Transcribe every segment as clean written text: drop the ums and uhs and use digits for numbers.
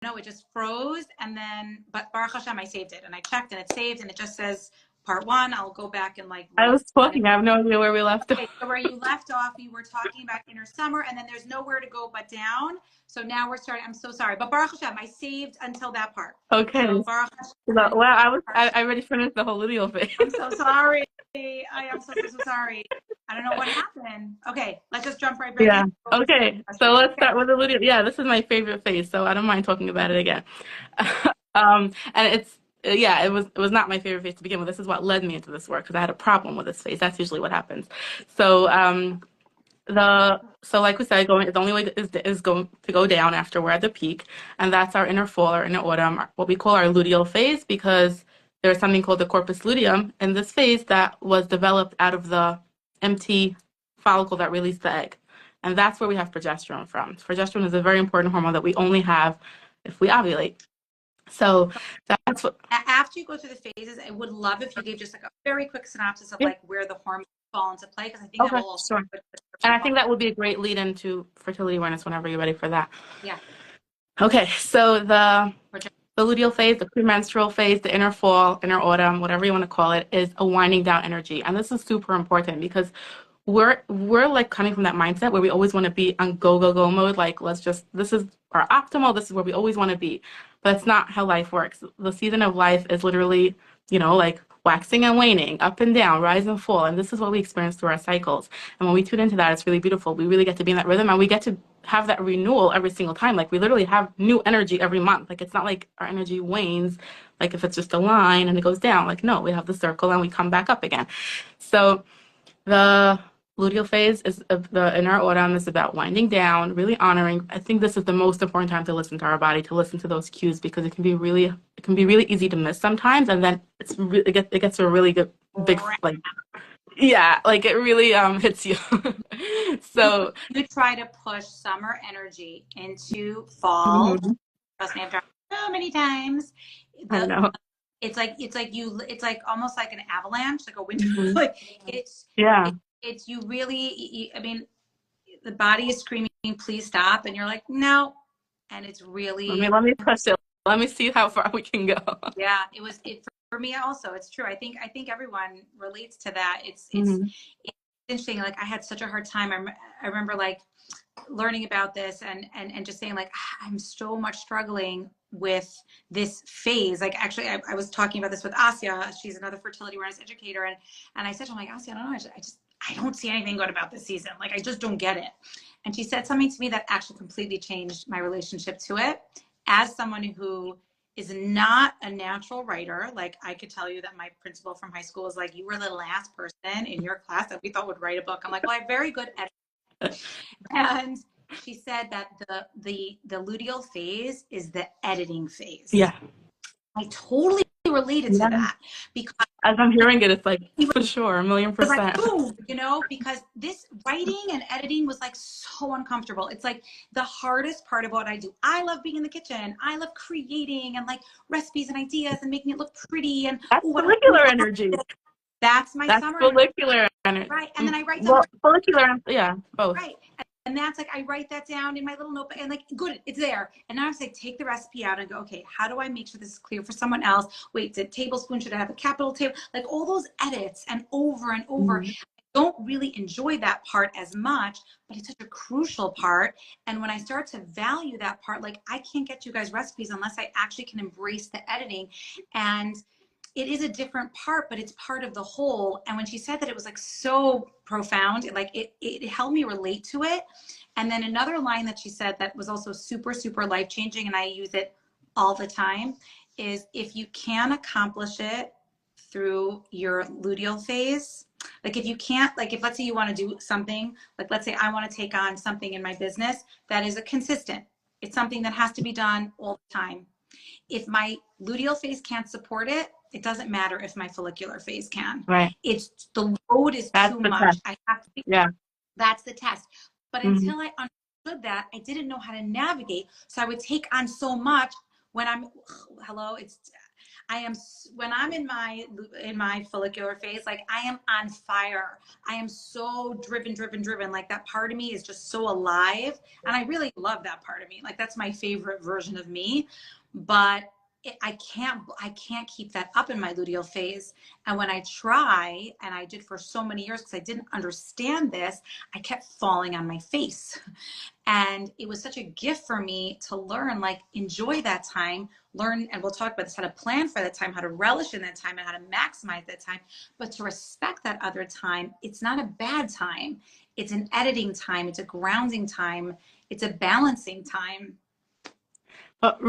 know, it just froze. And then, but Baruch Hashem, I saved it and I checked and it saved and it just says part 1. I'll go back and like I was talking. I have no idea where we left off. Okay, so where you left off, you were talking about inner summer, and then there's nowhere to go but down. So now we're starting. I'm so sorry, but Baruch Hashem, I saved until that part. Okay. So Baruch Hashem. Well, I already finished the whole luteal phase. I'm so sorry. I am so sorry. I don't know what happened. Okay, let's just jump right back. Yeah. Okay. So let's start with the luteal. Yeah, this is my favorite phase, so I don't mind talking about it again. And it was not my favorite phase to begin with. This is what led me into this work because I had a problem with this phase. That's usually what happens. So like we said, the only way is going to go down after we're at the peak, and that's our inner fall or inner autumn, what we call our luteal phase, because there's something called the corpus luteum in this phase that was developed out of the empty follicle that released the egg, and that's where we have progesterone from. Progesterone is a very important hormone that we only have if we ovulate. So that's what. After you go through the phases, I would love if you gave just like a very quick synopsis of like where the hormones fall into play, because I think that will also. Sure. And I think that would be a great lead into fertility awareness whenever you're ready for that. Yeah. Okay, so the luteal phase, the premenstrual phase, the inner fall, inner autumn, whatever you want to call it, is a winding down energy, and this is super important because we're like coming from that mindset where we always want to be on go mode. Like, this is our optimal. This is where we always want to be. But it's not how life works. The season of life is literally, like waxing and waning, up and down, rise and fall. And this is what we experience through our cycles. And when we tune into that, it's really beautiful. We really get to be in that rhythm, and we get to have that renewal every single time. Like, we literally have new energy every month. Like, it's not like our energy wanes, like if it's just a line and it goes down. Like, no, we have the circle and we come back up again. So the luteal phase is the inner autumn is about winding down, really honoring. I think this is the most important time to listen to our body, to listen to those cues, because it can be really easy to miss sometimes, and then it gets a really good big like. Yeah, like it really hits you. So you try to push summer energy into fall. Trust me, I've done so many times. I know. It's like almost like an avalanche, like a winter. Like it's you really. I mean, the body is screaming, "Please stop!" and you're like, "No," and it's really. Let me push it. Let me see how far we can go. Yeah, for me also. It's true. I think everyone relates to that. It's interesting. Like, I had such a hard time. I remember like learning about this and just saying like, I'm so much struggling with this phase. Like, actually, I was talking about this with Asya. She's another fertility awareness educator, and I said to her, like, Asya, I don't know. I don't see anything good about this season. Like, I just don't get it. And she said something to me that actually completely changed my relationship to it. As someone who is not a natural writer, like, I could tell you that my principal from high school was like, you were the last person in your class that we thought would write a book. I'm like, well, I'm very good at it. And she said that the luteal phase is the editing phase. Yeah. I totally related to that, because as I'm hearing it, it's like, for sure, 1,000,000%. Like, boom, because this writing and editing was like so uncomfortable. It's like the hardest part of what I do. I love being in the kitchen. I love creating and like recipes and ideas and making it look pretty. And that's follicular energy. That's my summer follicular energy. Right. And then I write follicular, yeah, both. Right. And that's like, I write that down in my little notebook and like, good, it's there. And now I say, take the recipe out and go, okay, how do I make sure this is clear for someone else? Wait, the tablespoon, should I have a capital table? Like, all those edits and over and over. I don't really enjoy that part as much, but it's such a crucial part. And when I start to value that part, like, I can't get you guys recipes unless I actually can embrace the editing. And it is a different part, but it's part of the whole. And when she said that, it was like so profound. Like, it helped me relate to it. And then another line that she said that was also super, super life-changing, and I use it all the time, is if you can accomplish it through your luteal phase, like, if you can't, like, if let's say you want to do something, like, let's say I want to take on something in my business that is it's something that has to be done all the time. If my luteal phase can't support it, it doesn't matter if my follicular phase can. Right. It's the load is too much. I have to. That's the test. But until I understood that, I didn't know how to navigate. So I would take on so much when I'm, when I'm in my follicular phase, like I am on fire. I am so driven. Like that part of me is just so alive. And I really love that part of me. Like that's my favorite version of me. But I can't keep that up in my luteal phase. And when I try, and I did for so many years because I didn't understand this, I kept falling on my face. And it was such a gift for me to learn, like, enjoy that time, learn, and we'll talk about this, how to plan for that time, how to relish in that time, and how to maximize that time, but to respect that other time. It's not a bad time. It's an editing time. It's a grounding time. It's a balancing time. But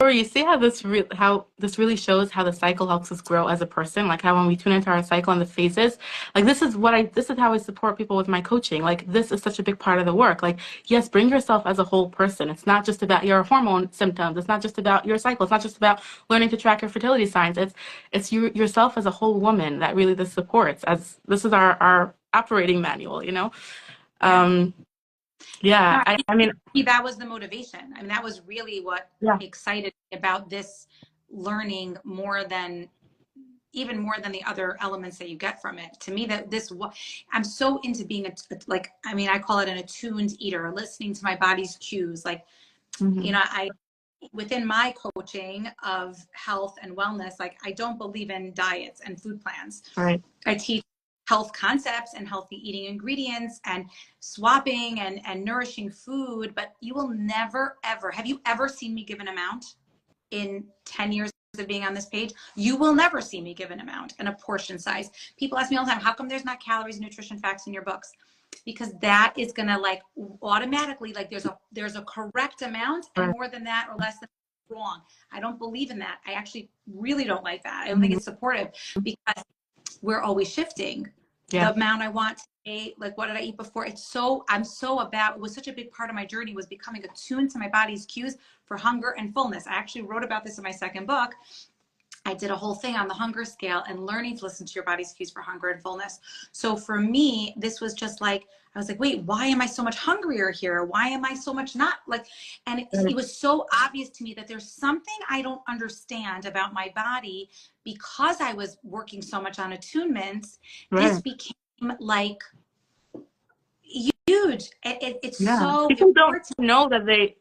Rory, you see how this really shows how the cycle helps us grow as a person, like how when we tune into our cycle and the phases, like this is how I support people with my coaching. Like this is such a big part of the work. Like, yes, bring yourself as a whole person. It's not just about your hormone symptoms. It's not just about your cycle. It's not just about learning to track your fertility signs. It's yourself as a whole woman that really this supports. As this is our operating manual, you know? Yeah. Yeah, No, I mean, that was the motivation. I mean, that was really what yeah. excited me about this learning even more than the other elements that you get from it. To me, I'm so into being like, I mean, I call it an attuned eater, listening to my body's cues. Like, you Mhm. know, within my coaching of health and wellness, like I don't believe in diets and food plans. Right. I teach health concepts and healthy eating ingredients and swapping and nourishing food, but you will never, ever, have you ever seen me give an amount in 10 years of being on this page? You will never see me give an amount and a portion size. People ask me all the time, how come there's not calories and nutrition facts in your books? Because that is gonna like automatically, like there's a correct amount, and Right. more than that or less than wrong. I don't believe in that. I actually really don't like that. I don't think Mhm. it's supportive because we're always shifting Yeah. the amount I want to eat. Like, what did I eat before? It was such a big part of my journey, was becoming attuned to my body's cues for hunger and fullness. I actually wrote about this in my second book. I did a whole thing on the hunger scale and learning to listen to your body's cues for hunger and fullness. So for me, this was just like, I was like, wait, why am I so much hungrier here? Why am I so much not like, and it was so obvious to me that there's something I don't understand about my body because I was working so much on attunements. This Right. became like huge. It's Yeah. so People don't important. know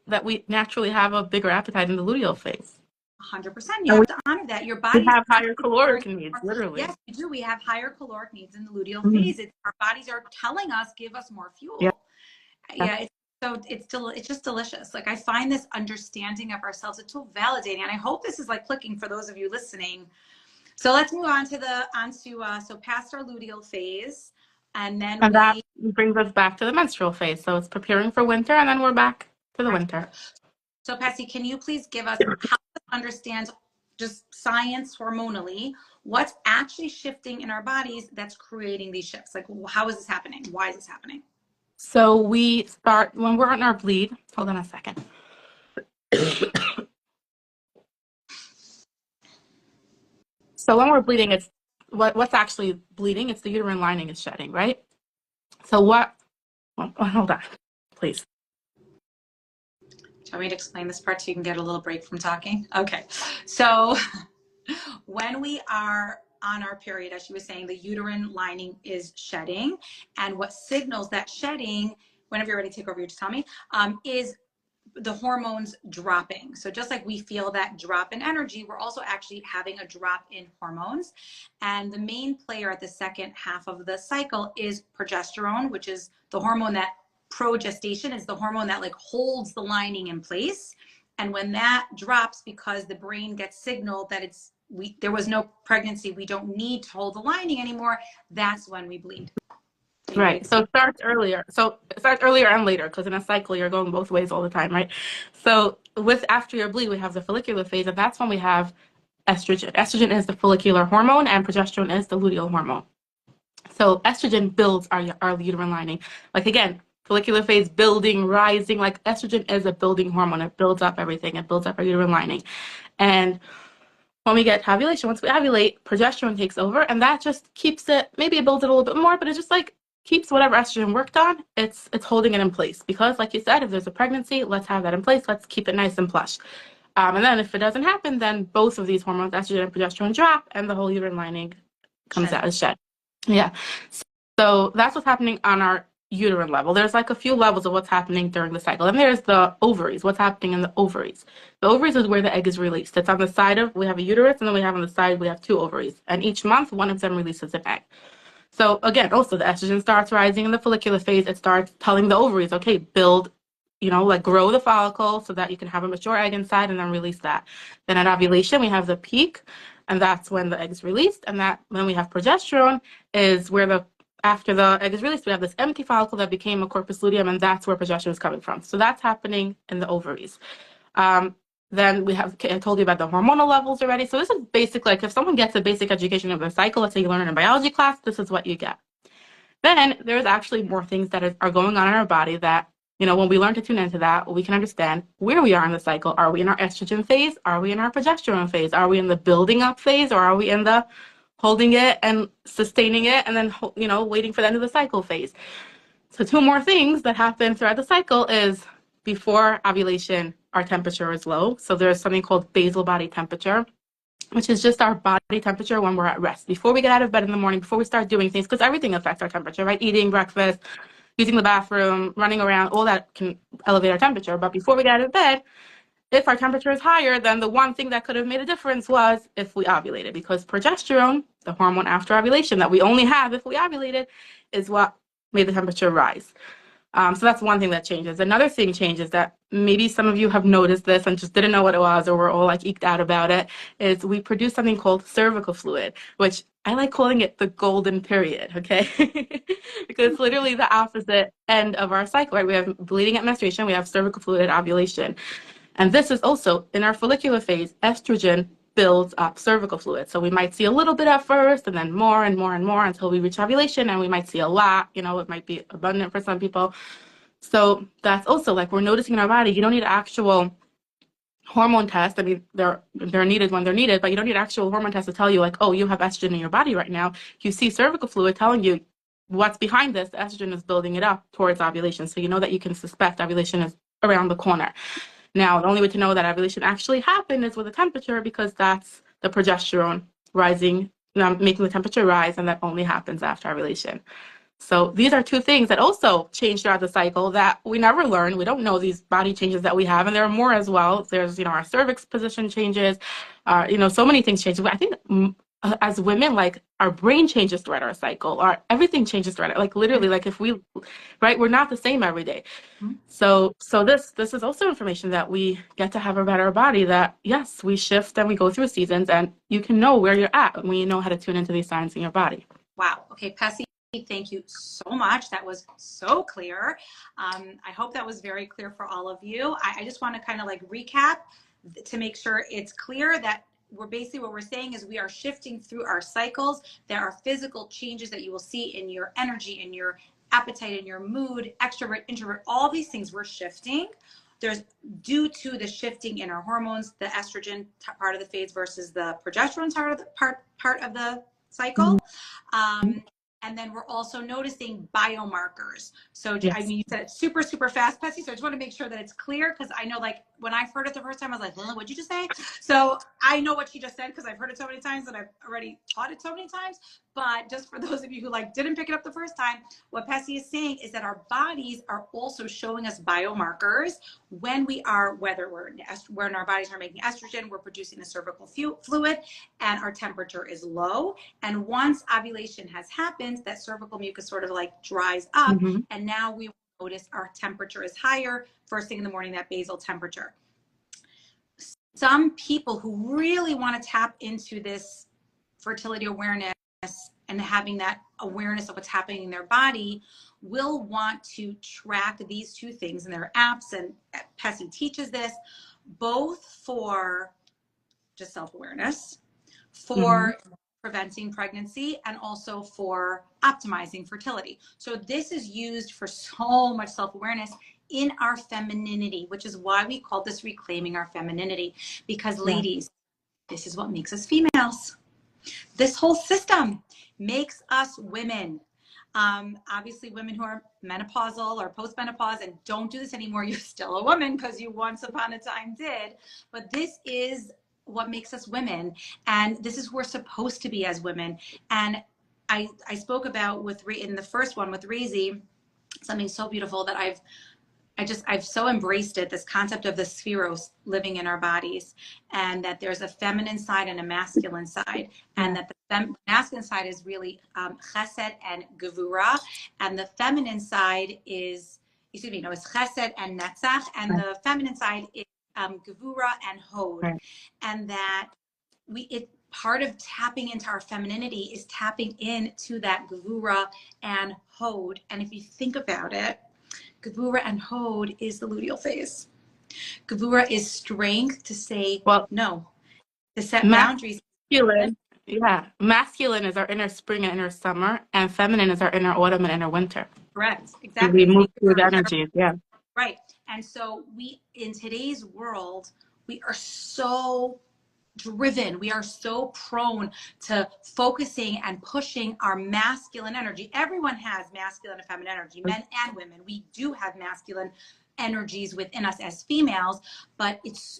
that we naturally have a bigger appetite in the luteal phase. 100%. You And have to honor that. Your we body's have higher actually caloric caring needs, more. literally. Yes, we do. We have higher caloric needs in the luteal Mhm. phase. Our bodies are telling us, give us more Yeah. fuel. Yeah, it's just delicious. Like I find this understanding of ourselves, it's so validating. And I hope this is like clicking for those of you listening. So let's move on to so past our luteal phase. And then And that brings us back to the menstrual phase. So it's preparing for winter, and then we're back to the winter. So Pessy, can you please give us how to understand just science hormonally, what's actually shifting in our bodies that's creating these shifts? Like, how is this happening? Why is this happening? So we start when we're on our bleed. Hold on a second. So when we're bleeding, it's what's actually bleeding. It's the uterine lining is shedding, right? So what? Well, hold on, please. Do you want me to explain this part so you can get a little break from talking? Okay. So when we are on our period, as she was saying, the uterine lining is shedding. And what signals that shedding, whenever you're ready to take over, you just tell me, is the hormones dropping. So just like we feel that drop in energy, we're also actually having a drop in hormones. And the main player at the second half of the cycle is progesterone, which is the hormone that progestation is the hormone that like holds the lining in place. And when that drops, because the brain gets signaled that there was no pregnancy, we don't need to hold the lining anymore, that's when we bleed. Right. So it starts earlier. So it starts earlier and later because in a cycle you're going both ways all the time, right? So with after your bleed, we have the follicular phase, and that's when we have estrogen. Estrogen is the follicular hormone, and progesterone is the luteal hormone. So estrogen builds our uterine lining. Like again, follicular phase building, rising. Like estrogen is a building hormone. It builds up everything. It builds up our uterine lining, and when we get to ovulation, once we ovulate, progesterone takes over, and that just keeps it. Maybe it builds it a little bit more, but it just like keeps whatever estrogen worked on. It's holding it in place because, like you said, if there's a pregnancy, let's have that in place. Let's keep it nice and plush. And then if it doesn't happen, then both of these hormones, estrogen and progesterone, drop, and the whole uterine lining comes out as shed. Yeah. So that's what's happening on our uterine level. There's like a few levels of what's happening during the cycle. And there's the ovaries, what's happening in the ovaries. The ovaries is where the egg is released. It's on the side of, we have a uterus, and then we have on the side, we have two ovaries. And each month, one of them releases an egg. So again, also the estrogen starts rising in the follicular phase. It starts telling the ovaries, okay, build, like grow the follicle so that you can have a mature egg inside and then release that. Then at ovulation, we have the peak, and that's when the egg is released. And that when we have progesterone is where after the egg is released, we have this empty follicle that became a corpus luteum, and that's where progesterone is coming from. So that's happening in the ovaries. Then we have, I told you about the hormonal levels already. So this is basically like if someone gets a basic education of the cycle, let's say you learn it in biology class, this is what you get. Then there's actually more things that are going on in our body that, when we learn to tune into that, we can understand where we are in the cycle. Are we in our estrogen phase? Are we in our progesterone phase? Are we in the building up phase? Or are we in the holding it and sustaining it and then, waiting for the end of the cycle phase? So two more things that happen throughout the cycle is before ovulation, our temperature is low. So there's something called basal body temperature, which is just our body temperature when we're at rest. Before we get out of bed in the morning, before we start doing things, because everything affects our temperature, right? Eating, breakfast, using the bathroom, running around, all that can elevate our temperature. But before we get out of bed, if our temperature is higher, then the one thing that could have made a difference was if we ovulated, because progesterone, the hormone after ovulation that we only have if we ovulated, is what made the temperature rise. So that's one thing that changes. Another thing changes that maybe some of you have noticed this and just didn't know what it was, or we're all like eked out about it, is we produce something called cervical fluid, which I like calling it the golden period, okay? Because it's literally the opposite end of our cycle, right? We have bleeding at menstruation, we have cervical fluid at ovulation. And this is also in our follicular phase, estrogen builds up cervical fluid. So we might see a little bit at first and then more and more and more until we reach ovulation, and we might see a lot, it might be abundant for some people. So that's also like we're noticing in our body, you don't need actual hormone tests. I mean, they're needed when they're needed, but you don't need actual hormone tests to tell you like, oh, you have estrogen in your body right now. You see cervical fluid telling you what's behind this. The estrogen is building it up towards ovulation. So you know that you can suspect ovulation is around the corner. Now, the only way to know that ovulation actually happened is with a temperature, because that's the progesterone rising, making the temperature rise, and that only happens after ovulation. So these are two things that also change throughout the cycle that we never learn. We don't know these body changes that we have, and there are more as well. There's, our cervix position changes, so many things change. I think as women, like our brain changes throughout our cycle, everything changes throughout it. Like literally, like if we, right, we're not the same every day. So this is also information that we get to have about our body, that yes, we shift and we go through seasons, and you can know where you're at when you know how to tune into these signs in your body. Wow. Okay, Pessy, thank you so much. That was so clear. I hope that was very clear for all of you. I just want to kind of like recap to make sure it's clear that we're basically, what we're saying is we are shifting through our cycles. There are physical changes that you will see in your energy, in your appetite, in your mood, extrovert, introvert, all these things we're shifting. There's due to the shifting in our hormones, the estrogen part of the phase versus the progesterone part of the cycle. And then we're also noticing biomarkers. So yes. I mean, you said it super, super fast, Pessy. So I just want to make sure that it's clear, because I know like when I've heard it the first time, I was like, what'd you just say? So I know what she just said because I've heard it so many times and I've already taught it so many times. But just for those of you who like didn't pick it up the first time, what Pessy is saying is that our bodies are also showing us biomarkers when we are, whether when our bodies are making estrogen, we're producing the cervical fluid and our temperature is low. And once ovulation has happened, that cervical mucus sort of like dries up, and now we notice our temperature is higher first thing in the morning, that basal temperature. Some people who really want to tap into this fertility awareness and having that awareness of what's happening in their body will want to track these two things in their apps. And Pessy teaches this both for just self-awareness, for preventing pregnancy, and also for optimizing fertility. So this is used for so much self-awareness in our femininity, which is why we call this reclaiming our femininity. Because ladies, this is what makes us females. This whole system makes us women. Obviously, women who are menopausal or postmenopause and don't do this anymore, you're still a woman because you once upon a time did. But this is what makes us women, and this is who we're supposed to be as women. And I spoke about in the first one with Razy, something so beautiful that I've so embraced it, this concept of the spheros living in our bodies, and that there's a feminine side and a masculine side, and that the masculine side is really chesed and gevura, and the feminine side is, is chesed and netzach, and the feminine side is gevura and hod, and that part of tapping into our femininity is tapping into that gevura and hod. And if you think about it, Gevura and Hod is the luteal phase. Gevura is strength to say no, to set boundaries. Masculine is our inner spring and inner summer, and feminine is our inner autumn and inner winter. Correct. Exactly. We move through the energies. Yeah. Right. And so in today's world, we are so driven. We are so prone to focusing and pushing our masculine energy. Everyone has masculine and feminine energy, men and women. We do have masculine energies within us as females, but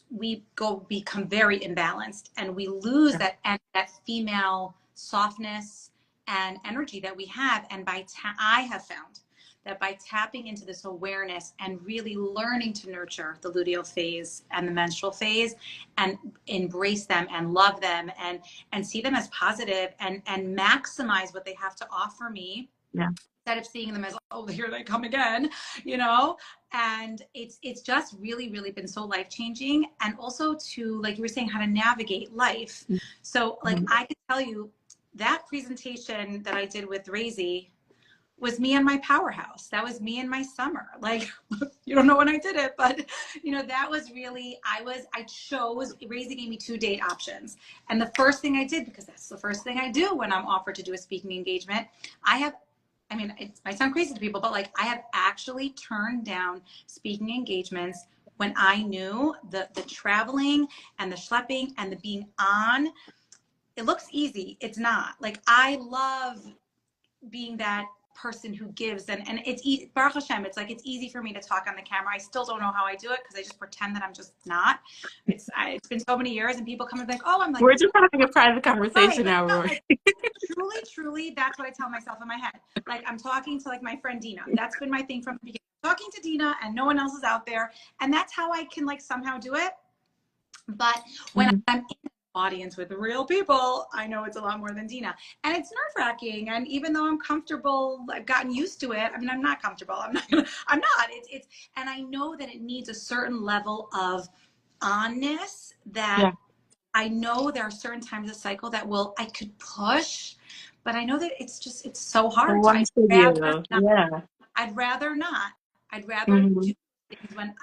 we become very imbalanced, and we lose that female softness and energy that we have. And I have found that by tapping into this awareness and really learning to nurture the luteal phase and the menstrual phase and embrace them and love them and see them as positive and maximize what they have to offer me, instead of seeing them as, oh, here they come again, and it's just really, really been so life-changing. And also to, like you were saying, how to navigate life. So like I can tell you that presentation that I did with Razy was me in my powerhouse. That was me in my summer. Like, you don't know when I did it, but that was really, Razy gave me 2 date options. And the first thing I did, because that's the first thing I do when I'm offered to do a speaking engagement, it might sound crazy to people, but like I have actually turned down speaking engagements when I knew the traveling and the schlepping and the being on, it looks easy. It's not. Like, I love being that person who gives, and it's Baruch Hashem, it's like it's easy for me to talk on the camera. I still don't know how I do it because I just pretend that I'm just not. It's been so many years, and people come and be like, oh, I'm like, we're just having a private conversation now, Rorie. Truly, that's what I tell myself in my head. Like, I'm talking to like my friend Dina. That's been my thing from the beginning. Talking to Dina, and no one else is out there, and that's how I can like somehow do it. But when I'm in an audience with real people, I know it's a lot more than Dina, and it's nerve-wracking. And even though I'm comfortable, I've gotten used to it. I mean, I'm not comfortable. I'm not. It's and I know that it needs a certain level of onness that I know there are certain times of the cycle that I could push, but I know that it's so hard. I'd rather not. I'd rather do things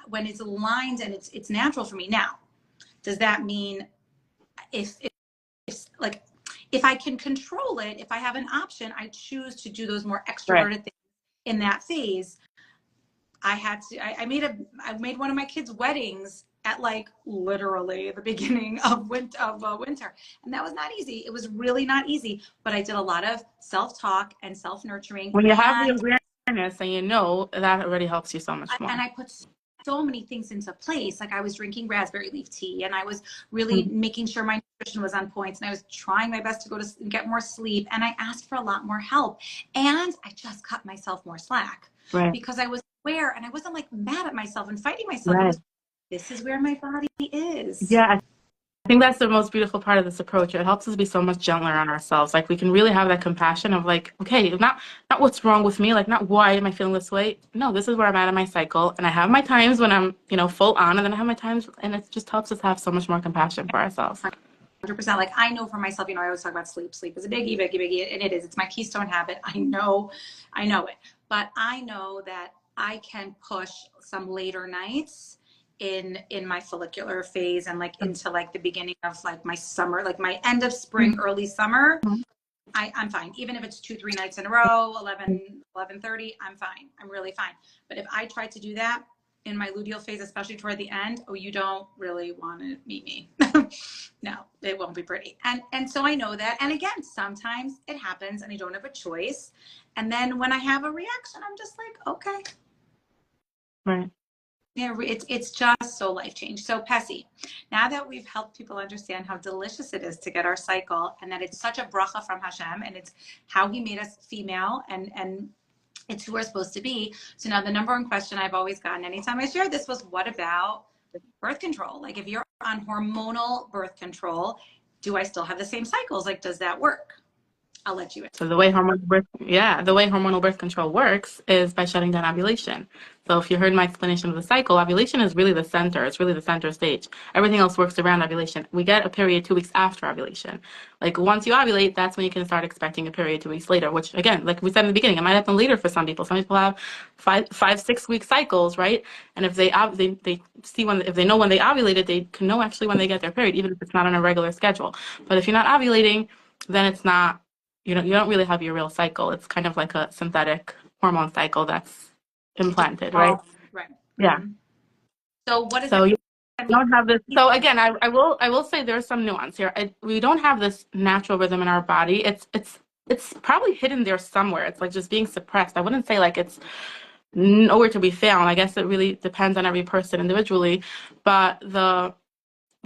when it's aligned and it's natural for me. Now, does that mean if I can control it, if I have an option, I choose to do those more extroverted things in that phase. I made one of my kids' weddings at like literally the beginning of winter, and that was not easy. It was really not easy, but I did a lot of self-talk and self-nurturing. When you have the awareness and that already helps you so much more. And I put so many things into place. Like, I was drinking raspberry leaf tea, and I was really making sure my nutrition was on point, and I was trying my best to go to get more sleep, and I asked for a lot more help, and I just cut myself more slack because I was aware, and I wasn't like mad at myself and fighting myself. This is where my body is. I think that's the most beautiful part of this approach. It helps us be so much gentler on ourselves. Like, we can really have that compassion of like, okay, not what's wrong with me, like not why am I feeling this way? No, this is where I'm at in my cycle, and I have my times when I'm, full on, and then I have my times, and it just helps us have so much more compassion for ourselves. 100%. Like, I know for myself, I always talk about sleep. Sleep is a biggie, and it is. It's my keystone habit. I know it, but I know that I can push some later nights in my follicular phase and like into like the beginning of like my summer, like my end of spring, early summer. I'm fine. Even if it's 2-3 nights in a row, 11:30, I'm fine. I'm really fine. But if I try to do that in my luteal phase, especially toward the end, you don't really want to meet me. No, it won't be pretty. And so I know that. And again, sometimes it happens and I don't have a choice. And then when I have a reaction, I'm just like, okay. Right. Yeah, it's just so life change. So Pessy, now that we've helped people understand how delicious it is to get our cycle and that it's such a bracha from Hashem and it's how he made us female and it's who we're supposed to be. So now the number one question I've always gotten anytime I share this was, what about birth control? Like if you're on hormonal birth control, do I still have the same cycles? Like, does that work? I'll let you in. So the way hormonal birth control works is by shutting down ovulation. So if you heard my explanation of the cycle, ovulation is really the center. It's really the center stage. Everything else works around ovulation. We get a period 2 weeks after ovulation. Like once you ovulate, that's when you can start expecting a period 2 weeks later, which again, like we said in the beginning, it might happen later for some people. Some people have 6 week cycles, right? And if they see if they know when they ovulated, they can know actually when they get their period, even if it's not on a regular schedule. But if you're not ovulating, then it's not, you don't really have your real cycle. It's kind of like a synthetic hormone cycle that's implanted, right? Right. Yeah. Mm-hmm. So what does So that you mean? don't have this. So again, I will say there's some nuance here. We don't have this natural rhythm in our body. It's probably hidden there somewhere. It's like just being suppressed. I wouldn't say like it's nowhere to be found. I guess it really depends on every person individually. But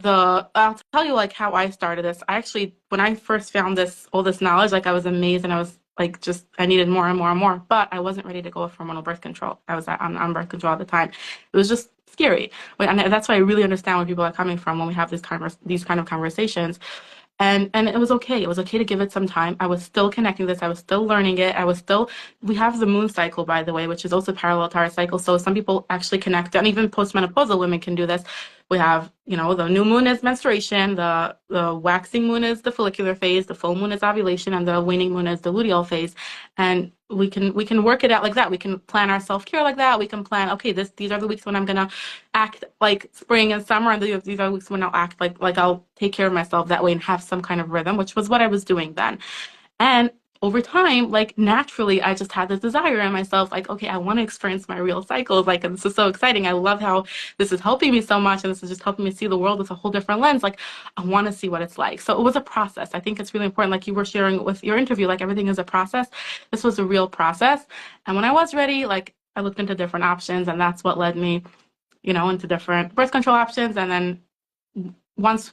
I'll tell you like how I started this. I actually, when I first found all this knowledge, like I was amazed and I was like, I needed more and more and more, but I wasn't ready to go with hormonal birth control. I was on birth control at the time. It was just scary. And that's why I really understand where people are coming from when we have these kind of conversations. And it was okay. It was okay to give it some time. I was still connecting this. I was still learning it. We have the moon cycle, by the way, which is also parallel to our cycle. So some people actually connect, and even postmenopausal women can do this. We have, the new moon is menstruation, the waxing moon is the follicular phase, the full moon is ovulation, and the waning moon is the luteal phase. And we can work it out like that. We can plan our self-care like that. We can plan, okay, these are the weeks when I'm gonna act like spring and summer, and these are the weeks when I'll act like I'll take care of myself that way and have some kind of rhythm, which was what I was doing then. And over time, like naturally, I just had this desire in myself, like, okay, I want to experience my real cycles. Like, and this is so exciting. I love how this is helping me so much. And this is just helping me see the world with a whole different lens. Like, I want to see what it's like. So it was a process. I think it's really important. Like you were sharing with your interview, like everything is a process. This was a real process. And when I was ready, like I looked into different options, and that's what led me, into different birth control options. And then once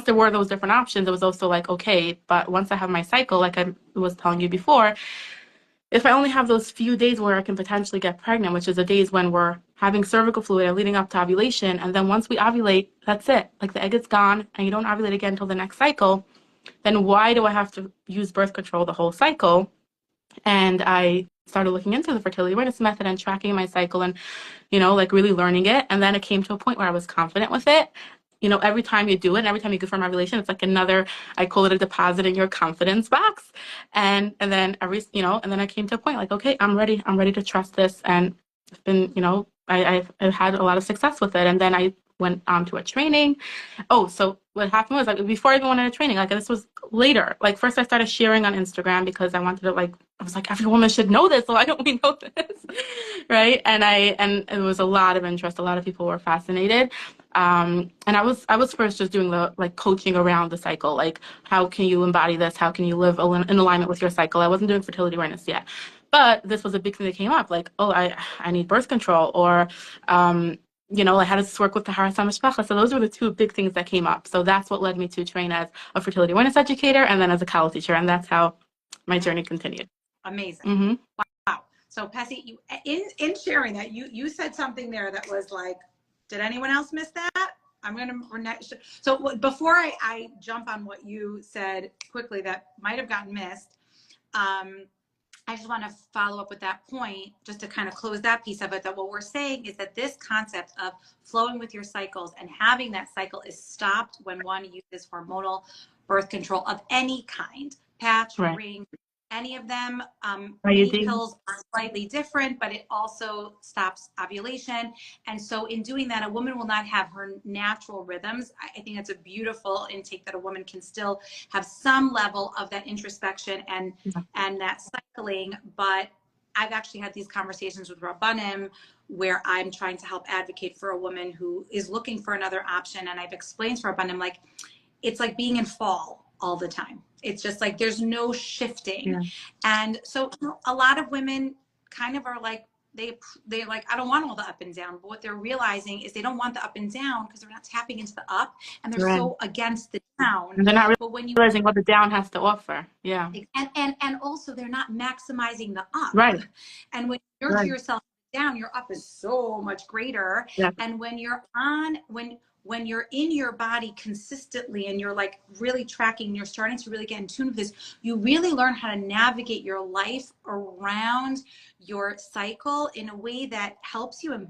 there were those different options, it was also like, okay, but once I have my cycle, like I was telling you before, if I only have those few days where I can potentially get pregnant, which is the days when we're having cervical fluid and leading up to ovulation, and then once we ovulate, that's it. Like the egg is gone and you don't ovulate again until the next cycle, then why do I have to use birth control the whole cycle? And I started looking into the fertility awareness method and tracking my cycle and, like really learning it. And then it came to a point where I was confident with it. Every time you do it, and every time you confirm ovulation, it's like another, I call it a deposit in your confidence box. And then and then I came to a point like, okay, I'm ready to trust this. And it's been, I've had a lot of success with it. And then I went on to a training. Oh, so what happened was like before I even went on a training, like this was later. Like first I started sharing on Instagram because I wanted to I was like, every woman should know this. So why don't we know this? Right. And it was a lot of interest. A lot of people were fascinated. And I was first just doing the coaching around the cycle. Like, how can you embody this? How can you live in alignment with your cycle? I wasn't doing fertility awareness yet, but this was a big thing that came up. Like, oh, I need birth control, or, like how does this work with the Taharas HaMishpacha? So those were the two big things that came up. So that's what led me to train as a fertility awareness educator and then as a Kala teacher. And that's how my journey continued. Amazing. Mm-hmm. Wow. So Pessy, you in sharing that, you said something there that was like, did anyone else miss that? I'm going to, so before I jump on what you said quickly that might have gotten missed, I just want to follow up with that point just to kind of close that piece of it, that what we're saying is that this concept of flowing with your cycles and having that cycle is stopped when one uses hormonal birth control of any kind, patch, Right. ring, any of them. Many pills are slightly different, but it also stops ovulation. And so in doing that, a woman will not have her natural rhythms. I think it's a beautiful intake that a woman can still have some level of that introspection and that cycling, but I've actually had these conversations with Rabbanim where I'm trying to help advocate for a woman who is looking for another option. And I've explained to Rabbanim, like, it's like being in fall all the time. It's just like there's no shifting. Yeah. And so a lot of women kind of are like, they're like, I don't want all the up and down. But what they're realizing is they don't want the up and down because they're not tapping into the up, and they're Right. so against the down. And they're not But when you realizing what the down has to offer. Yeah. and also they're not maximizing the up. Right. And when you nurture yourself down, your up is so much greater. Yeah. And when you're on, when you're in your body consistently and you're like really tracking, you're starting to really get in tune with this, you really learn how to navigate your life around your cycle in a way that helps you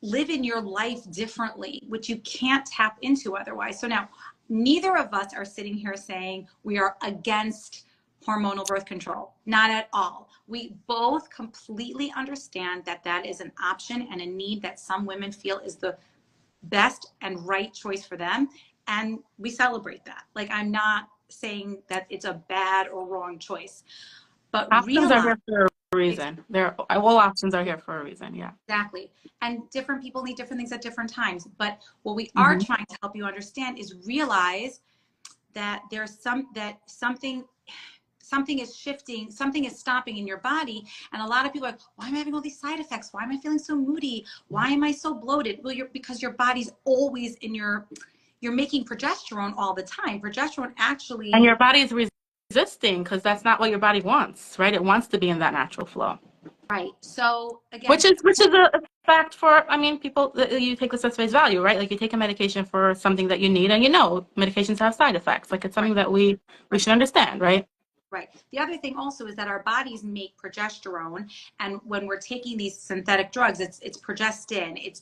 live in your life differently, which you can't tap into otherwise. So now, neither of us are sitting here saying we are against hormonal birth control. Not at all. We both completely understand that that is an option and a need that some women feel is the best and right choice for them. And we celebrate that. Like, I'm not saying that it's a bad or wrong choice, but options are here for a reason. All options are here for a reason. Yeah. Exactly. And different people need different things at different times. But what we are trying to help you understand is realize that there's something is shifting, something is stopping in your body. And a lot of people are like, why am I having all these side effects? Why am I feeling so moody? Why am I so bloated? Well, because your body's always you're making progesterone all the time. Progesterone actually. And your body is resisting because that's not what your body wants, right? It wants to be in that natural flow. Right. So again, which is a fact for, I mean, people, you take this as face value, right? Like, you take a medication for something that you need, and medications have side effects. Like, it's something that we should understand, right? Right. The other thing also is that our bodies make progesterone, and when we're taking these synthetic drugs, it's progestin. It's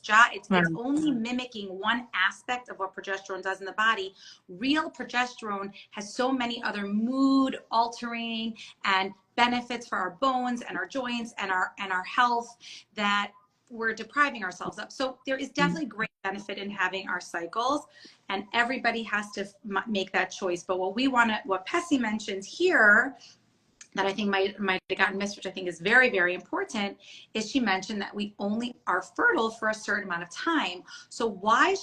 only mimicking one aspect of what progesterone does in the body. Real progesterone has so many other mood altering and benefits for our bones and our joints and our health that we're depriving ourselves of. So there is definitely great benefit in having our cycles, and everybody has to make that choice. But what Pessy mentions here that I think might have gotten missed, which I think is very, very important, is she mentioned that we only are fertile for a certain amount of time. So why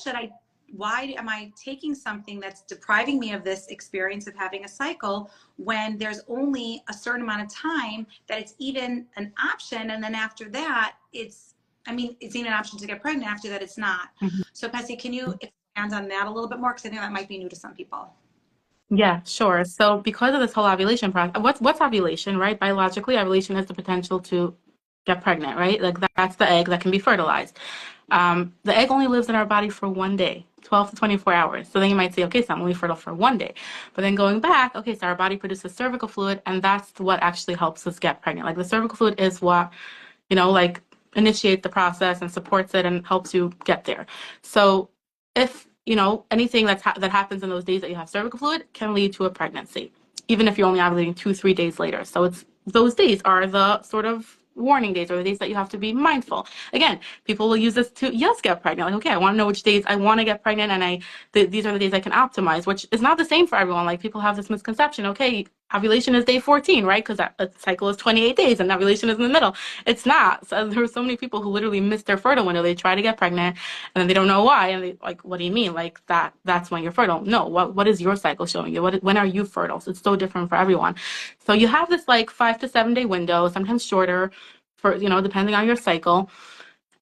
am I taking something that's depriving me of this experience of having a cycle when there's only a certain amount of time that it's even an option, and then after that it's even an option to get pregnant. After that, it's not. So Pessy, can you expand on that a little bit more? Because I think that might be new to some people. Yeah, sure. So because of this whole ovulation process, what's ovulation, right? Biologically, ovulation has the potential to get pregnant, right? Like, that's the egg that can be fertilized. The egg only lives in our body for 1 day, 12 to 24 hours. So then you might say, okay, so I'm only fertile for 1 day. But then going back, okay, so our body produces cervical fluid, and that's what actually helps us get pregnant. Like, the cervical fluid is what, like, initiates the process and supports it and helps you get there. So if anything that happens in those days that you have cervical fluid can lead to a pregnancy, even if you're only ovulating 2-3 days later. So those days are the sort of warning days, or the days that you have to be mindful. Again, people will use this to get pregnant. Like, okay, I want to know which days I want to get pregnant, and these are the days I can optimize, which is not the same for everyone. Like, people have this misconception, okay, ovulation is day 14, right? Because a cycle is 28 days and ovulation is in the middle. It's not. So there are so many people who literally miss their fertile window. They try to get pregnant and then they don't know why. And they like, what do you mean? Like, that's when you're fertile. No, what is your cycle showing you? When are you fertile? So it's so different for everyone. So you have this like 5 to 7 day window, sometimes shorter, for depending on your cycle.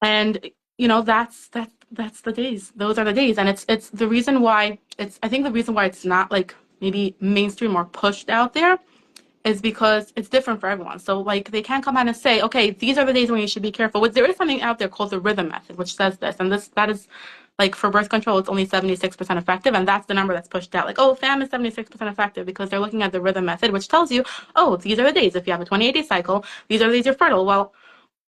And that's the days. Those are the days. And it's the reason why I think the reason why it's not like maybe mainstream or pushed out there is because it's different for everyone. So like, they can't come out and say, okay, these are the days when you should be careful. There is something out there called the rhythm method, which says this, and that is like, for birth control, it's only 76% effective, and that's the number that's pushed out. Like, oh, FAM is 76% effective because they're looking at the rhythm method, which tells you, oh, these are the days. If you have a 28-day cycle, these are the days you're fertile. Well,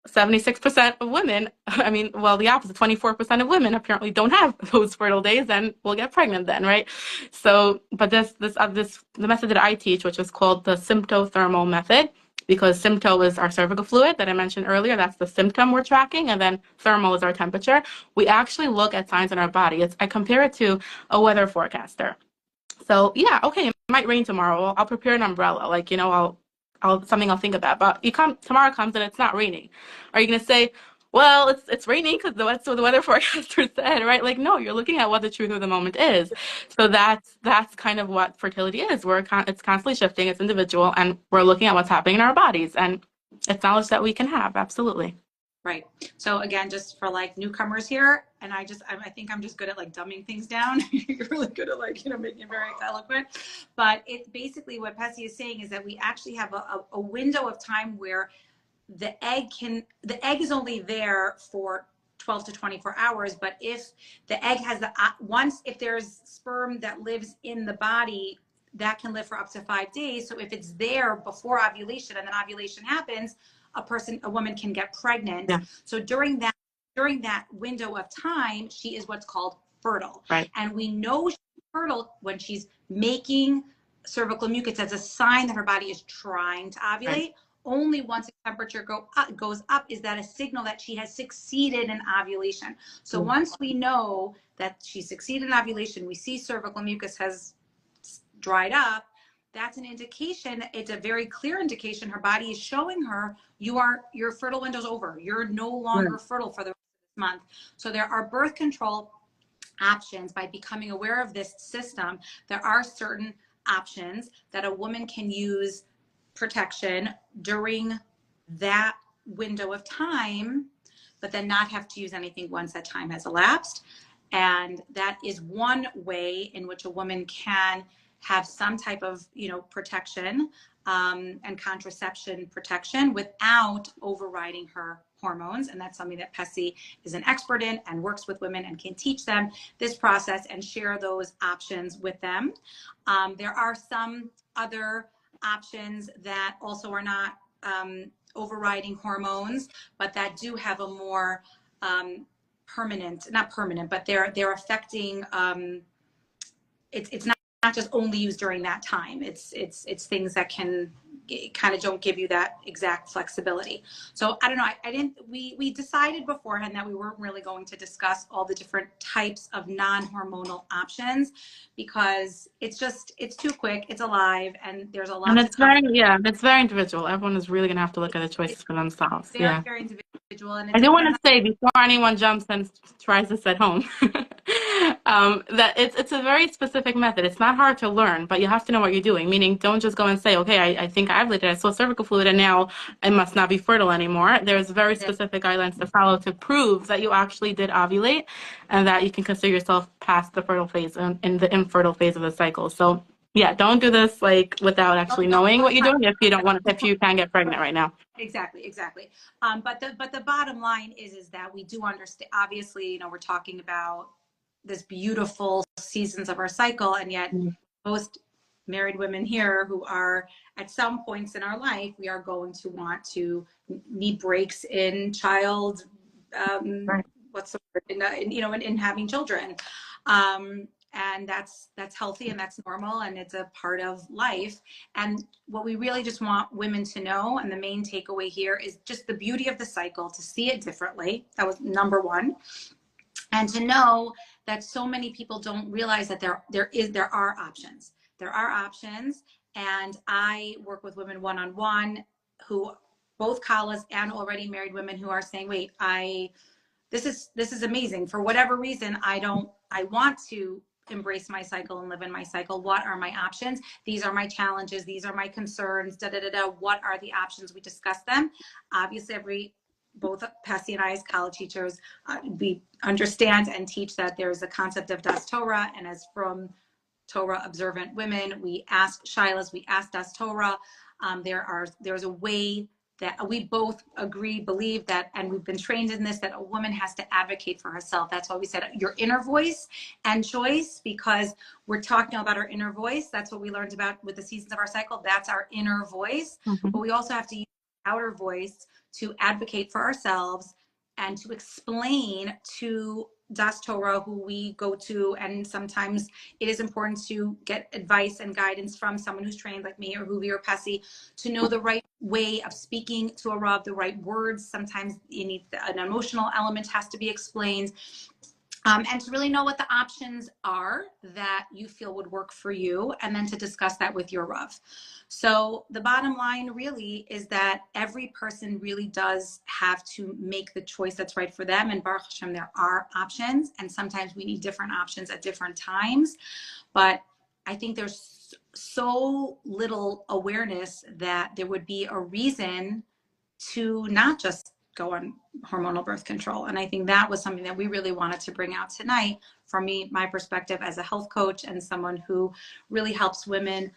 76% of women, the opposite, 24% of women apparently don't have those fertile days and will get pregnant then, right? So, but the method that I teach, which is called the symptothermal method, because sympto is our cervical fluid that I mentioned earlier. That's the symptom we're tracking, and then thermal is our temperature. We actually look at signs in our body. I compare it to a weather forecaster. So yeah, okay, it might rain tomorrow. I'll prepare an umbrella. Like, I'll something I'll think about. But tomorrow comes and it's not raining. Are you going to say, well, it's raining because that's what the weather forecaster said, right? Like, no, you're looking at what the truth of the moment is. So that's kind of what fertility is. It's constantly shifting. It's individual, and we're looking at what's happening in our bodies, and it's knowledge that we can have. Absolutely. Right. So again, just for like newcomers here, and I think I'm just good at like dumbing things down. You're really good at like, making it very eloquent. But it basically what Pessy is saying is that we actually have a window of time where the egg is only there for 12 to 24 hours. But if the egg has if there's sperm that lives in the body, that can live for up to 5 days. So if it's there before ovulation and then ovulation happens, a woman can get pregnant. Yeah. So during that window of time, she is what's called fertile. Right. And we know she's fertile when she's making cervical mucus as a sign that her body is trying to ovulate. Right. Only once the temperature goes up is that a signal that she has succeeded in ovulation. So once we know that she succeeded in ovulation, we see cervical mucus has dried up, that's an indication. It's a very clear indication her body is showing her your fertile window's over. You're no longer fertile for the rest of this month. So there are birth control options. By becoming aware of this system, there are certain options that a woman can use protection during that window of time, but then not have to use anything once that time has elapsed. And that is one way in which a woman can have some type of, protection and contraception protection without overriding her hormones. And that's something that Pessy is an expert in and works with women and can teach them this process and share those options with them. There are some other options that also are not overriding hormones, but that do have a more not permanent, but they're affecting, it's not just only used during that time. It's things that kind of don't give you that exact flexibility. So I don't know. We decided beforehand that we weren't really going to discuss all the different types of non-hormonal options because it's too quick. It's alive and there's a lot. And it's very individual. Everyone is really going to have to look at the choices for themselves. Very, very individual. And I do want to say before anyone jumps and tries this at home, that it's a very specific method. It's not hard to learn, but you have to know what you're doing. Meaning, don't just go and say, okay, I think I ovulated, I saw cervical fluid, and now I must not be fertile anymore. There's very specific guidelines to follow to prove that you actually did ovulate, and that you can consider yourself past the fertile phase and in the infertile phase of the cycle. So yeah, don't do this without actually knowing what you're doing if you can't get pregnant right now. Exactly. But the bottom line is that we do understand, obviously, we're talking about this beautiful seasons of our cycle, and yet most married women here who are at some points in our life, we are going to want to need breaks in child, what's the word, in having children. And that's healthy and that's normal and it's a part of life. And what we really just want women to know, and the main takeaway here, is just the beauty of the cycle, to see it differently. That was number one. And to know that so many people don't realize that there are options. There are options. And I work with women one-on-one who, both Kalas and already married women, who are saying, wait, this is amazing. For whatever reason, I want to embrace my cycle and live in my cycle. What are my options? These are my challenges. These are my concerns. What are the options? We discuss them. Obviously, both Pessy and I, as college teachers, we understand and teach that there's a concept of Das Torah, and as from Torah observant women, we ask Shilas, we ask Das Torah. There's a way that we both believe that, and we've been trained in this, that a woman has to advocate for herself. That's why we said your inner voice and choice, because we're talking about our inner voice. That's what we learned about with the seasons of our cycle. That's our inner voice. But we also have to use outer voice to advocate for ourselves and to explain to Das Torah, who we go to, and sometimes it is important to get advice and guidance from someone who's trained like me or Huvi or Pessy, to know the right way of speaking to a Rav, the right words. Sometimes you need an emotional element has to be explained. And to really know what the options are that you feel would work for you, and then to discuss that with your Rav. So the bottom line really is that every person really does have to make the choice that's right for them. And Baruch Hashem, there are options, and sometimes we need different options at different times. But I think there's so little awareness that there would be a reason to not just go on hormonal birth control. And I think that was something that we really wanted to bring out tonight from me, my perspective as a health coach and someone who really helps women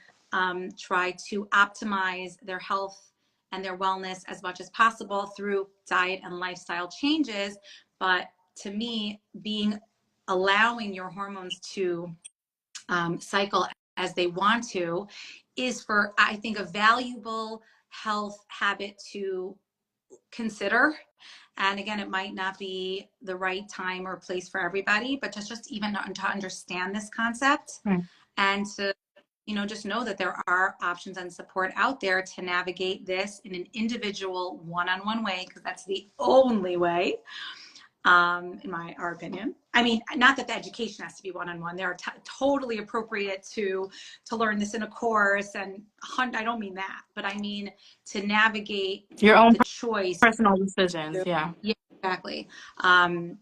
try to optimize their health and their wellness as much as possible through diet and lifestyle changes. But to me, allowing your hormones to cycle as they want to is, for I think, a valuable health habit to consider. And again, it might not be the right time or place for everybody, but just even to understand this concept, Right. and to just know that there are options and support out there to navigate this in an individual one-on-one way, because that's the only way, in our opinion. I mean, not that the education has to be one-on-one. They're totally appropriate to learn this in a course, and I don't mean that, but I mean to navigate Your own the choice. personal decisions. Yeah. Yeah, exactly. And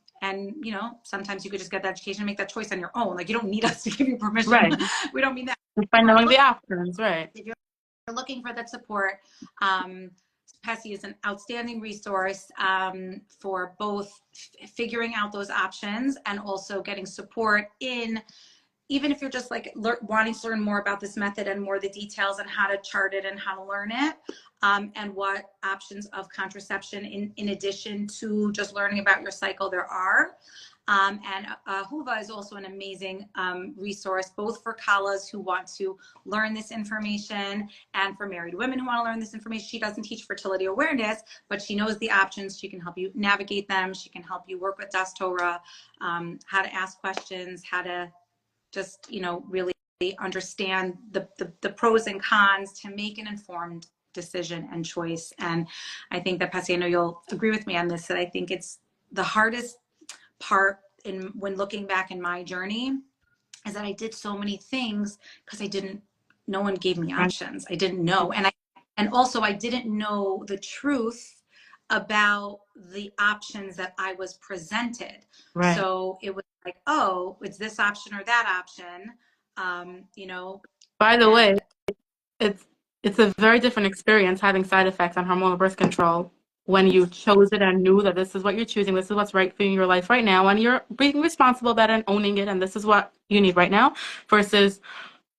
sometimes you could just get that education and make that choice on your own. Like, you don't need us to give you permission. Right. We don't mean that. By knowing the options, right. If you're looking for that support, Pessy is an outstanding resource for both figuring out those options and also getting support in, even if you're just like wanting to learn more about this method and more the details and how to chart it and how to learn it, and what options of contraception in addition to just learning about your cycle there are. And Huva is also an amazing resource, both for Kalas who want to learn this information and for married women who want to learn this information. She doesn't teach fertility awareness, but she knows the options. She can help you navigate them. She can help you work with Das Torah, how to ask questions, how to just, really understand the pros and cons to make an informed decision and choice. And I think that, Pessy, I know you'll agree with me on this, that I think it's the hardest part when looking back in my journey is that I did so many things because no one gave me options. I didn't know. And also I didn't know the truth about the options that I was presented. Right. So it was like, oh, it's this option or that option. By the way, it's a very different experience having side effects on hormonal birth control when you chose it and knew that this is what you're choosing, this is what's right for you in your life right now, and you're being responsible about it and owning it, and this is what you need right now, versus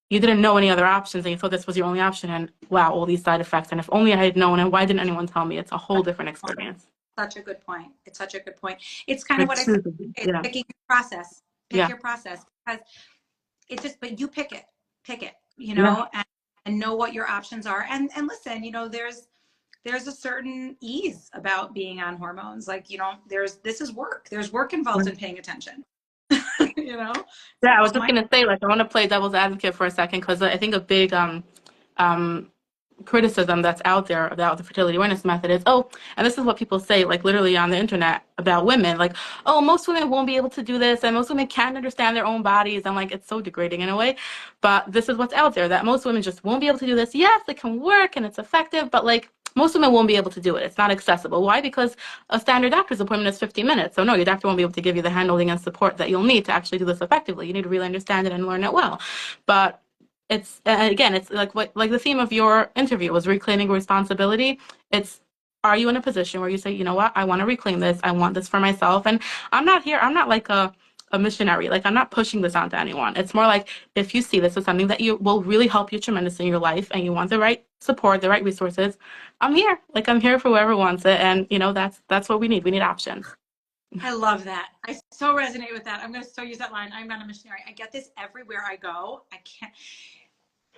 you didn't know any other options and you thought this was your only option, and wow, all these side effects, and if only I had known, and why didn't anyone tell me? It's a whole different experience. Such a good point. It's such a good point. It's kind of what I said. It's picking your process. Pick your process, because it's just, but you pick it, and know what your options are. And listen, there's a certain ease about being on hormones. Like, this is work. There's work involved in paying attention. Yeah, I was just gonna say, like, I want to play devil's advocate for a second, because I think a big criticism that's out there about the fertility awareness method is, and this is what people say, like, literally on the internet about women, like, oh, most women won't be able to do this, and most women can't understand their own bodies, and like, it's so degrading in a way, but this is what's out there, that most women just won't be able to do this. Yes, it can work and it's effective, but like, most women won't be able to do it. It's not accessible. Why? Because a standard doctor's appointment is 15 minutes. So no, your doctor won't be able to give you the handholding and support that you'll need to actually do this effectively. You need to really understand it and learn it well. But it's like the theme of your interview was reclaiming responsibility. Are you in a position where you say, you know what, I want to reclaim this. I want this for myself. And I'm not like a missionary. Like, I'm not pushing this onto anyone. It's more like, if you see this as something that you will really help you tremendously in your life and you want the right support, the right resources, I'm here. Like, I'm here for whoever wants it. And that's what we need. We need options. I love that. I so resonate with that. I'm going to so use that line. I'm not a missionary. I get this everywhere I go.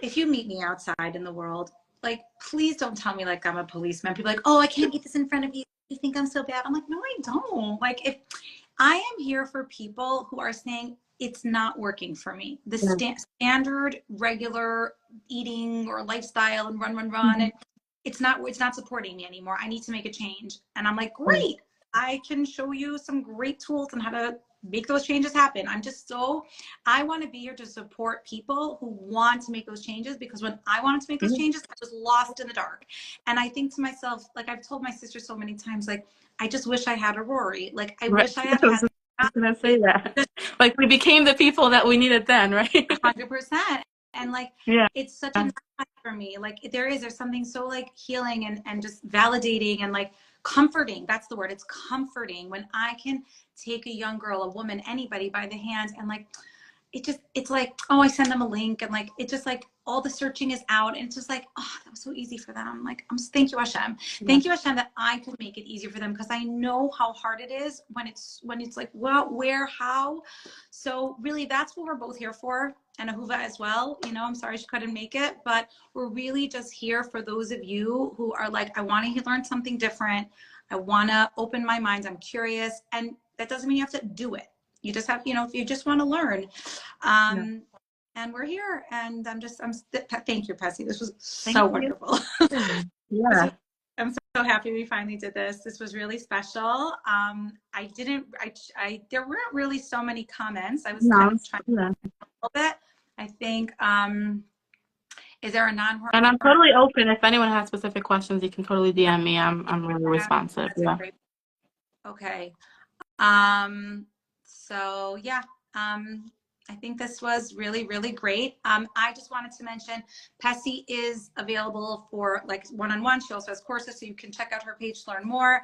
If you meet me outside in the world, like, please don't tell me like I'm a policeman. People are like, oh, I can't get this in front of you. You think I'm so bad? I'm like, no, I don't. Like, if I am here for people who are saying it's not working for me, the standard regular eating or lifestyle and run, it's not supporting me anymore. I need to make a change. And I'm like, great. I can show you some great tools on how to make those changes happen. I want to be here to support people who want to make those changes, because when I wanted to make those changes, I was lost in the dark. And I think to myself, like I've told my sister so many times, like, I just wish I had a Rorie. Like, I wish I had I was gonna say that. Like, we became the people that we needed then, right? 100%. And like, Yeah. it's such a nice for me. Like, there's something so like healing and just validating and like comforting. That's the word. It's comforting when I can take a young girl, a woman, anybody by the hand, and like, it's like, oh, I send them a link, and like, it just like, all the searching is out, and it's just like, oh, that was so easy for them. Like, thank you, Hashem. Thank you, Hashem, that I could make it easier for them, because I know how hard it is when it's like, well, where, how. So really, that's what we're both here for, and Ahuva as well. You know, I'm sorry she couldn't make it, but we're really just here for those of you who are like, I want to learn something different. I want to open my mind. I'm curious, and that doesn't mean you have to do it. You just have, if you just want to learn. And we're here, and thank you, Pessy. This was so wonderful. Yeah. I'm so happy we finally did this. This was really special. There weren't really so many comments. I was kind of trying a little bit. I think, is there a non-hormonal? And I'm totally open. If anyone has specific questions, you can totally DM me. I'm really responsive. Yeah. Great. Okay. So yeah, I think this was really, really great. I just wanted to mention Pessy is available for like one-on-one. She also has courses, so you can check out her page to learn more.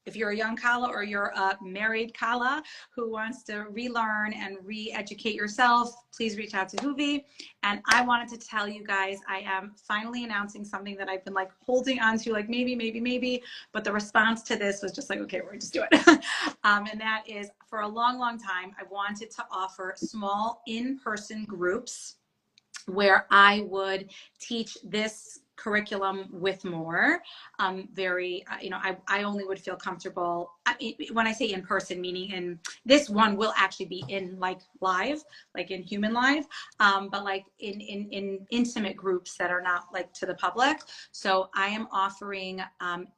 If you're a young Kala or you're a married Kala who wants to relearn and re-educate yourself, please reach out to Huvi. And I wanted to tell you guys, I am finally announcing something that I've been like holding on to, like maybe, but the response to this was just like, okay, we're just do it. And that is, for a long, long time, I wanted to offer small in-person groups where I would teach this curriculum with more. I only would feel comfortable when I say in person, meaning in this one will actually be in like live, like in human live, but like in intimate groups that are not like to the public. So I am offering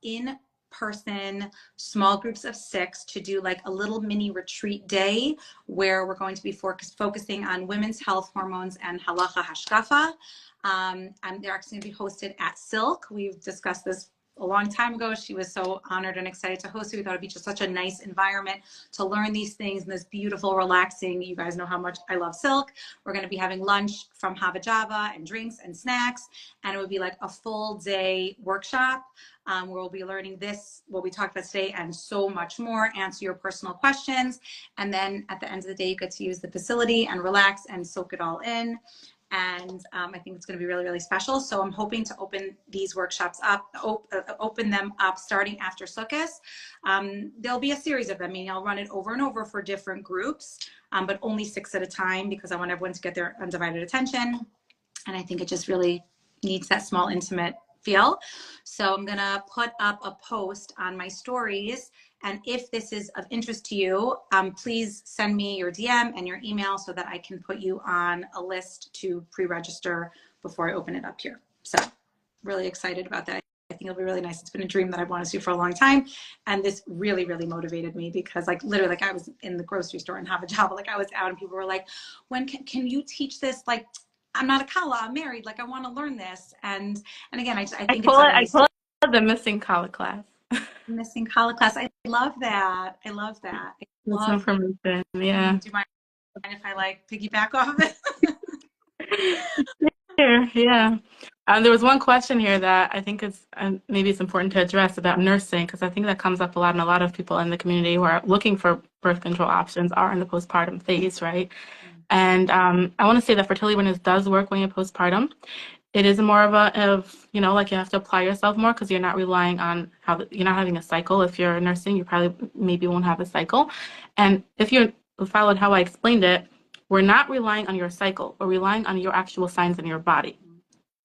in person small groups of 6 to do like a little mini retreat day where we're going to be focusing on women's health, hormones, and halacha hashkafa. And they're actually going to be hosted at Silk. We've discussed this a long time ago. She was so honored and excited to host it. We thought it'd be just such a nice environment to learn these things in this beautiful, relaxing, you guys know how much I love Silk. We're going to be having lunch from Hava Java and drinks and snacks. And it would be like a full day workshop where we'll be learning this, what we talked about today, and so much more, answer your personal questions. And then at the end of the day, you get to use the facility and relax and soak it all in. And I think it's going to be really, really special. So I'm hoping to open these workshops up, open them up starting after Sukkot. There'll be a series of them. I mean, I'll run it over and over for different groups, but only 6 at a time, because I want everyone to get their undivided attention. And I think it just really needs that small, intimate feel. So I'm going to put up a post on my stories. And if this is of interest to you, please send me your DM and your email so that I can put you on a list to pre-register before I open it up here. So really excited about that. I think it'll be really nice. It's been a dream that I've wanted to do for a long time. And this really, really motivated me, because like literally, like I was in the grocery store and have a job, like I was out and people were like, when can you teach this? Like, I'm not a Kala, I'm married. Like I want to learn this. And again, I think I call it the missing Kala class. Missing Kala class. I love that. I love that. That's information. Yeah. Do you mind if I like piggyback off of it? Yeah. There was one question here that I think is maybe it's important to address about nursing, because I think that comes up a lot, and a lot of people in the community who are looking for birth control options are in the postpartum phase, right? And I want to say that fertility awareness does work when you're postpartum. It is more of like you have to apply yourself more, because you're not relying on you're not having a cycle. If you're nursing, you probably maybe won't have a cycle. And if you followed how I explained it, we're not relying on your cycle. We're relying on your actual signs in your body.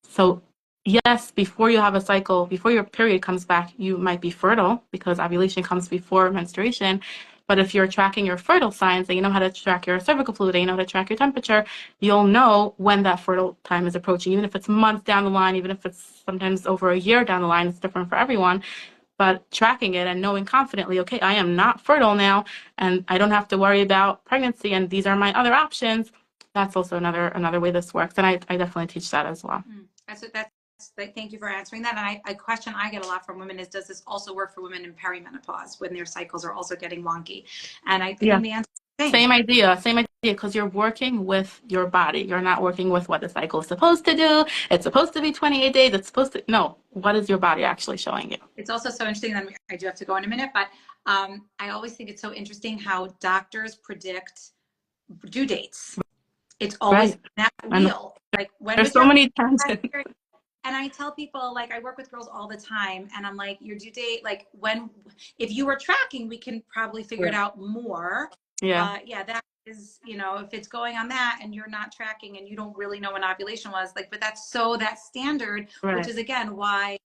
So yes, before you have a cycle, before your period comes back, you might be fertile, because ovulation comes before menstruation. But if you're tracking your fertile signs, and you know how to track your cervical fluid, and you know how to track your temperature, you'll know when that fertile time is approaching, even if it's months down the line, even if it's sometimes over a year down the line. It's different for everyone. but tracking it and knowing confidently, okay, I am not fertile now, and I don't have to worry about pregnancy, and these are my other options. That's also another way this works, and I definitely teach that as well. Thank you for answering that. And a question I get a lot from women is, does this also work for women in perimenopause when their cycles are also getting wonky? And I think the answer is same idea, because you're working with your body. You're not working with what the cycle is supposed to do. It's supposed to be 28 days. It's supposed to, no, what is your body actually showing you? It's also so interesting that I do have to go in a minute, but I always think it's so interesting how doctors predict due dates. It's always that wheel. Like, when there's so many tangents. And I tell people, like, I work with girls all the time, and I'm like, your due date, like, when, if you were tracking, we can probably figure it out more. That is, you know, if it's going on that and you're not tracking and you don't really know when ovulation was, like, but that's so that standard, which is again why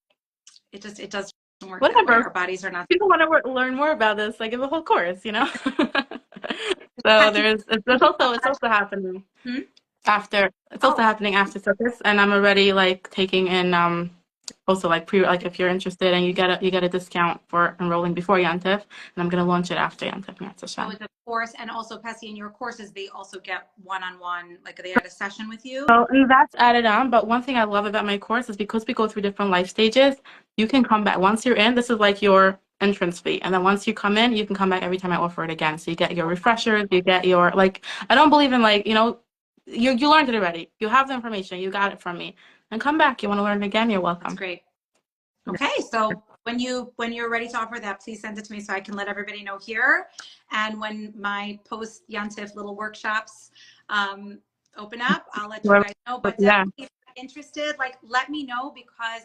it doesn't work. Whatever. Our bodies are not. People want to learn more about this, like, give a whole course, you know. So it's also happening after. It's also happening after service, and I'm already like taking in also like if you're interested and you get a discount for enrolling before Yantif, and I'm gonna launch it after Yantif. So it's a course, and also Pessy, in your courses, they also get one-on-one, like they had a session with you. So and that's added on. But one thing I love about my course is because we go through different life stages, you can come back once you're in. This is like your entrance fee, and then once you come in, you can come back every time I offer it again. So you get your refreshers, you get your, like, I don't believe in, like, you know, you learned it already. You have the information. You got it from me. And come back. You want to learn it again? You're welcome. That's great. Okay, so when you're ready to offer that, please send it to me so I can let everybody know here. And when my post Yantif little workshops open up, I'll let you guys know. But definitely, if you're interested, like, let me know, because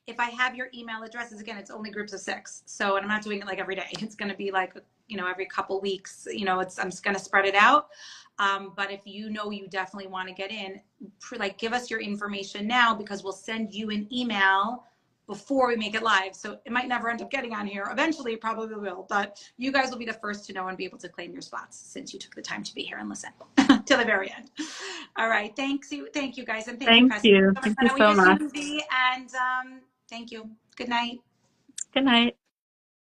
if I have your email addresses, again, it's only groups of 6. So, and I'm not doing it like every day. It's going to be like, you know, every couple weeks, you know, I'm just going to spread it out. But if you know you definitely want to get in, like, give us your information now, because we'll send you an email before we make it live. So it might never end up getting on here. Eventually it probably will, but you guys will be the first to know and be able to claim your spots, since you took the time to be here and listen till the very end. All right. Thank you guys. And thank you, Pessy. Thank you so much. And thank you. Good night. Good night.